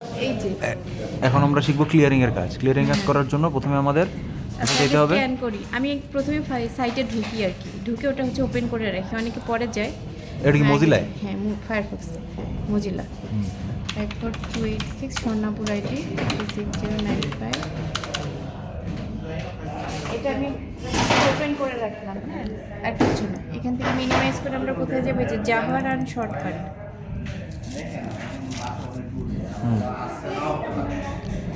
এই যে এখন আমরা শিখবো ক্লিয়ারিং এর কাজ। ক্লিয়ারিং কাজ করার জন্য প্রথমে আমাদের যেতে হবে। স্ক্যান করি আমি প্রথমে সাইটে ঢুকি আর কি, ঢুকে ওটা হচ্ছে ওপেন করে রাখি, অনেকে পরে যায়। এটা কি মজিলায়? হ্যাঁ, ফায়ারফক্স মজিলা 14286 স্বর্ণাপুর আইডি 6095। এটা আমি ওপেন করে রাখলাম। হ্যাঁ, আর কিছু না। এখান থেকে মিনিমাইজ করে আমরা কোথায় যাবো? যে জাভা রান শর্টকাট,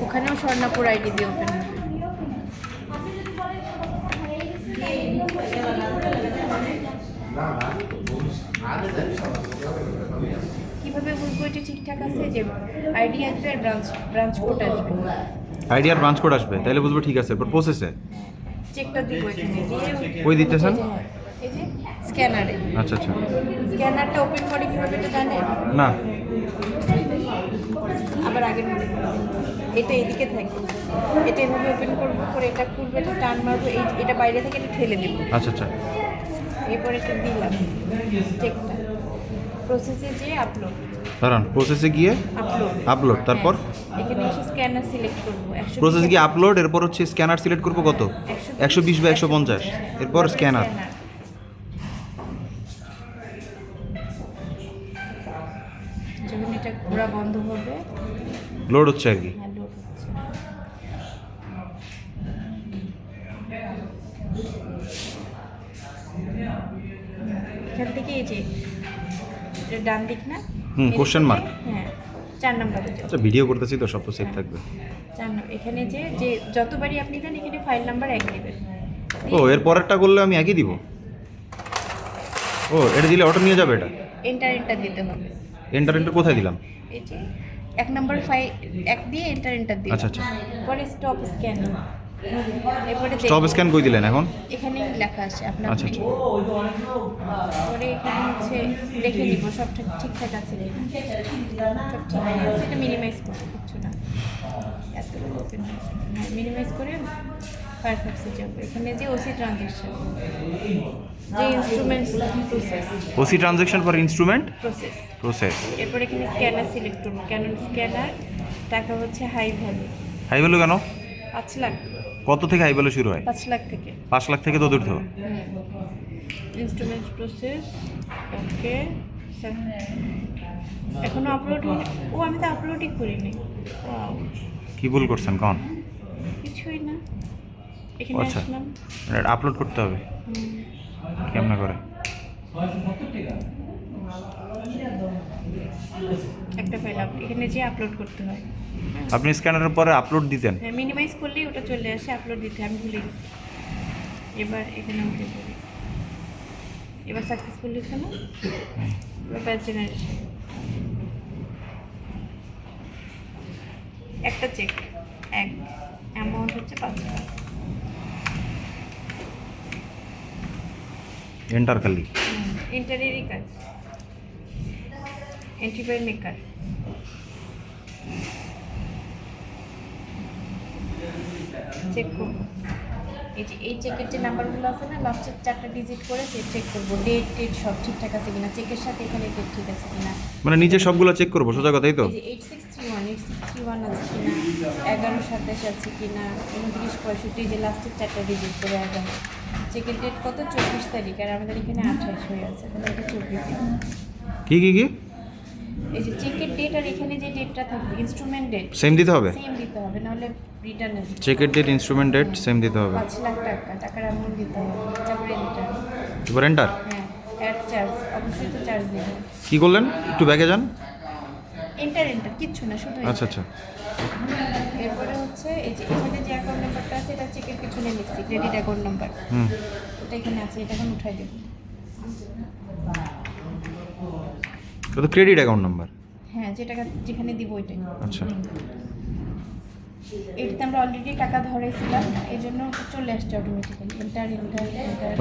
ওখানেও স্বর্ণাপুর আইডি দিয়ে ওপেন হবে। কিভাবে বুঝবো এটা ঠিকঠাক আছে? যে আইডি আসবে আর ব্রাঞ্চ কোড আসবে। আইডি আর ব্রাঞ্চ কোড আসবে, তাহলে বুঝবো ঠিক আছে। এরপর প্রসেসে চেকটা দিব এখানে দিয়ে। কই দিতেছেন? এই যে স্ক্যানারে। আচ্ছা আচ্ছা। স্ক্যানারটা ওপেন করে কিভাবে এটা জানেন? না, আবার আগের মধ্যে এটা এদিকে থাকে, এটা এভাবে ওপেন করবো, করে এটা খুলবে, এটা টান মারবো, এটা বাইরে থেকে এটা ঠেলে দেবো। আচ্ছা আচ্ছা। এরপর এটা দিলাম চেকটা, প্রসেসে যেয়ে আপলোড। দাঁড়ান, প্রসেসে গিয়ে আপলোড, তারপর এখানে এসে স্ক্যানার সিলেক্ট করবো। প্রসেসে গিয়ে আপলোড, এরপর হচ্ছে স্ক্যানার সিলেক্ট করবো কত? 120 বা 150। এরপর স্ক্যানার। যখন এটা ঘোরা বন্ধ হবে, লোড হচ্ছে আর কি। হ্যাঁ লোড হচ্ছে। এখান থেকে এই যে এটা ডান দিক না? Question mark. হ্যাঁ, 4 নম্বরে যাও। আচ্ছা, ভিডিও করতেছি তো, সব তো সেভ থাকবে। 4 নম্বর এখানে যে যতবারই আপনি দেন এখানে ফাইল নাম্বার 1 দিবেন। ও, এর পরেরটা করলে আমি একই দিব? ও, এটা দিলে অটো নিয়ে যাবে? এটা এন্টার দিতে হবে। এন্টার কোথায় দিলাম? এই যে 1 নম্বর ফাইল 1 দিয়ে এন্টার দিয়ে। আচ্ছা আচ্ছা। পরে স্টপ স্ক্যান। এরপরে স্টপ স্ক্যান কই দিলেন এখন? এখানে লেখা আছে আপনার। আচ্ছা আচ্ছা। পরে এখানে হচ্ছে দেখে নিব সব ঠিকঠাক আছে কিনা। সব ঠিক আছে, এটা মিনিমাইজ করবো, কিছু না। এতগুলো ওপেন হয়েছে। হ্যাঁ, মিনিমাইজ করে ফায়ারফক্সে যাবো। এখানে যে ওসি ট্রানজ্যাকশন, যে instruments process, OC transaction for instrument process. এরপর এখানে স্ক্যানার সিলেক্ট করবো। ক্যানন স্ক্যানার, টাকা হচ্ছে হাই ভ্যালু। হাই ভ্যালু কেন? 5 লাখ। কত থেকে হাই ভ্যালু শুরু হয়? 5 লাখ থেকে। 5 লাখ থেকে তো দূর তো। ইনস্ট্রুমেন্ট প্রসেস, ওকে। এখনো আপলোড হয়নি। ও, আমি তো আপলোডই করিনি। কি ভুল করছেন কন? কিছুই না। এখানে আচ্ছা, আসলাম। এটা আপলোড করতে হবে কেমনে করে? একটা ফাইল এখানে যে আপলোড করতে হয়। আপনি স্ক্যানারের পরে আপলোড দিতেন? হ্যাঁ, মিনিমাইজ করলেই ওটা চলে আসে। আপলোড দিতে আমি ভুলে গেছি। এবার এখানে উঠে পড়ি। এবার সাকসেসফুল হয়েছে না? এবার ব্যাচ জেনারেশন। একটা চেক, এক অ্যামাউন্ট হচ্ছে 5 লাখ। এন্টার খালি। এন্টারেরই কাজ, এন্ট্রি বাই মেকার। চেক করব। এই চেকের যে নাম্বারগুলো আছে না, লাস্টের 4টা ডিজিট করে চেক করবো ডেট সব ঠিকঠাক আছে কিনা, চেকের সাথে এখানে ডেট ঠিক আছে কিনা। মানে নিচে সবগুলো চেক করবো, সোজা কথাই তো? এই যে 8631 আছে কিনা, 1127 আছে কিনা, 2965, যে লাস্টের 4টা ডিজিট করে 11। চেকের ডেট কত? 24 তারিখ, আর আমাদের এখানে 28 হয়ে আছে, তাহলে এটা 24 দিন। কি কি কি? এই যে চেকের ডেট আর এখানে যে ডেটটা থাকবে, ইনস্ট্রুমেন্ট ডেট সেম দিতে হবে? সেম দিতে হবে, নাহলে রিটার্ন আসবে। চেকের ডেট, ইনস্ট্রুমেন্ট ডেট সেম দিতে হবে। 5 লাখ টাকা, টাকার অ্যামাউন্ট দিতে হবে। তারপরে রিটার্ন। এবার এন্টার। হ্যাঁ, অ্যাড চার্জ, অবশ্যই তো চার্জ দেবে। কি করলেন? একটু ব্যাকে যান। এন্টার কিচ্ছু না, শুধু আচ্ছা আচ্ছা। এরপরে হচ্ছে এই যে এখানে যে অ্যাকাউন্ট নাম্বারটা আছে, এটা চেকের পিছনে লিখছি ক্রেডিট অ্যাকাউন্ট নাম্বার। এটা এখানে আছে, এটা এখন উঠাই দেব। এটা তো ক্রেডিট অ্যাকাউন্ট নাম্বার। হ্যাঁ, যেখানে দিব ওইটাই। আচ্ছা। এটাতে আমরা অলরেডি টাকা ধরেছিলাম, এই জন্য চলে আসছে অটোমেটিক্যালি। এন্টার।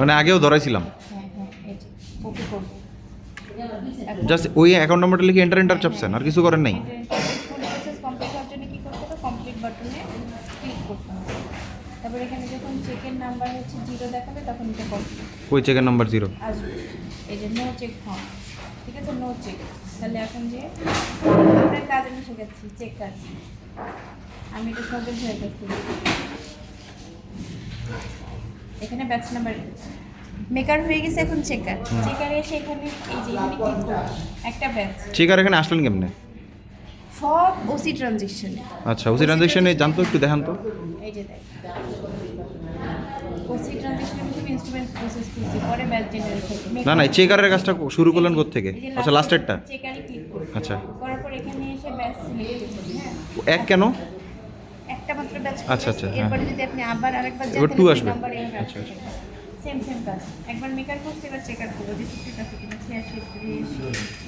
মানে আগেও ধরাইছিলাম? হ্যাঁ হ্যাঁ, এই যে ওকে করব। জাস্ট ওই অ্যাকাউন্ট নাম্বারটা লিখে এন্টার চাপছেন, আর কিছু করেন নাই? ফুল প্রসেস কমপ্লিট হওয়ার জন্য কী করতে হবে? কমপ্লিট বাটনে ক্লিক করতে হবে। তারপর এখানে যখন চেকের নাম্বার হচ্ছে 0 দেখাবে, তখন এটা কমপ্লিট ওই চেকের নাম্বার 0 আসবে। এই যে নো চেক ফাউন্ড, ঠিক আছে, নো চেক। তাহলে এখন যে আপনার কাজ আমি শেখাচ্ছি, চেক কাজ। আমি এটা সহজে হয়ে গেছি। এখানে ব্যাচ নাম্বার মেকার হয়ে গেছে, এখন চেকার। চেকারে এসে এখানে এই যে এখানে ক্লিক করব, একটা ব্যাচ। চেকার এখানে আসলেন কেমনে? সব ওসি ট্রানজেকশনে। আচ্ছা, ওসি ট্রানজেকশনে জানতো, একটু দেখান তো। এই যে দেখ, ওসি ট্রানজেকশনের মধ্যে ইনস্ট্রুমেন্ট প্রসেস করছি, পরে ব্যাচ জেনারেট হবে। না না, চেকারের কাজটা শুরু করলেন কোত্থেকে? আচ্ছা, লাস্টেরটা। চেকারে ক্লিক করব। আচ্ছা, করার পর এখানে এসে ব্যাচ সিলেক্ট করবেন। হ্যাঁ, এক কেন? একটা মাত্র ব্যাচ। আচ্ছা, আচ্ছা, হ্যাঁ। এরপরে যদি আপনি আবার আরেকবার এবার যান, two তাহলে আসবে। নাম্বার এইভাবে আচ্ছা, আসবে। সেম কাজ। একবার মেকার করছি, এবার চেকার করব যে ঠিক আছে কিনা। 86 30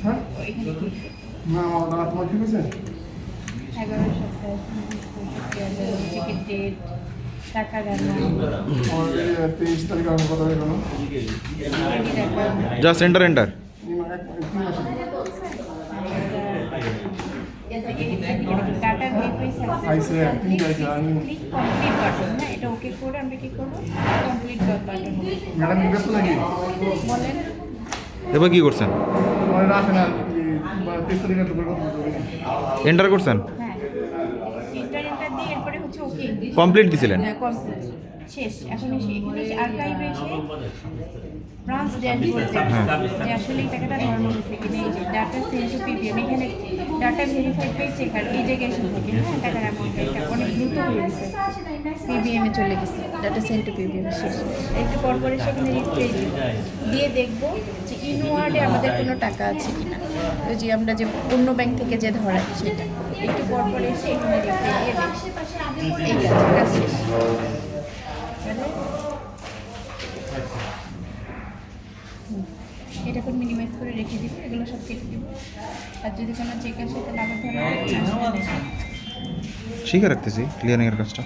হ্যাঁ এখানে ক্লিক করব। না আমার তোমার ঠিক আছে 11 সপ্তাহ টিকিট ডেট, টাকা গেল, আমার 23 তারিখ আমার কথা হয়ে গেল credit account, just enter enter. 3 মাস ডাটা ভেরিফাই আইসে, তিন জায়গায় আমি ক্লিক কমপ্লিট বাটন। হ্যাঁ, এটা ওকে করে আমরা কি করব, কমপ্লিট বাটন ম্যাডাম ব্যস্ত নাকি বলেন। এবার কি করছেন? আমার রাখে না 23 তারিখে তো কথা বলতে এন্টার করছেন? হ্যাঁ, এন্টার দিয়ে এরপরে হচ্ছে ওকে কমপ্লিট দিছিলেন? হ্যাঁ, কমপ্লিট শেষ। এখন এখানে এসে আর্কাইভে এসে ব্রাঞ্চ ড্যাশবোর্ড যে আসলে এই টাকাটা ধরানো হয়েছে কিনা। এই যে ডাটা সেন্ড টু পিপিএম, এখানে ডাটা ভেরিফাইড বাই চেকার, এই জায়গায় এসে থাকে। হ্যাঁ, টাকার অ্যামাউন্ট এটা অনেক দ্রুত হয়ে গেছে, পিবিএমে চলে গেছে, ডাটা সেন্ড টু পিবিএম শেষ। একটু পর পরে সেখানে রিপ্লাই দিয়ে দেখবো যে ইনওয়ার্ডে আমাদের কোনো টাকা আছে কিনা, ওই যে আমরা যে অন্য ব্যাংক থেকে যে ধরাই সেটা। একটু পর পরে এসে এখানে রিপ্লাই দিয়ে দেখি এই কাজ শেষ। এটা করে মিনিমাইজ করে রেখে দিব, এগুলো সব কেটে দিব। আর যদি কোনো চেক আসে তাহলে আবার ধরা শিখে রাখতেছি ক্লিয়ারিংয়ের কাজটা।